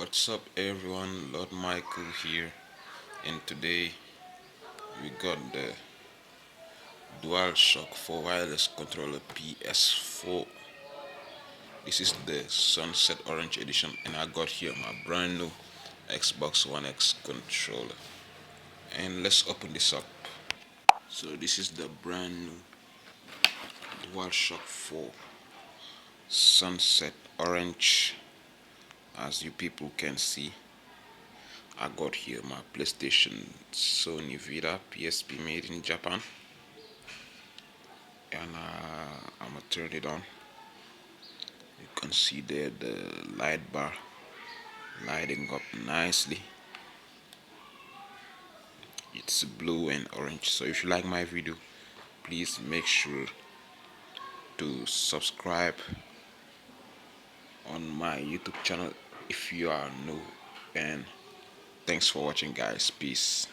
What's up everyone, Lord Michael here, and today we got the DualShock 4 wireless controller PS4. This is the Sunset Orange edition, and I got here my brand new Xbox One X controller. And let's open this up. So this is the brand new DualShock 4 Sunset Orange. As you people can see, I got here my PlayStation Sony Vita PSP made in Japan, and I'm gonna turn it on. You can see there the light bar lighting up nicely. It's blue and orange. So if you like my video, please make sure to subscribe on my YouTube channel if you are new, and thanks for watching guys. Peace.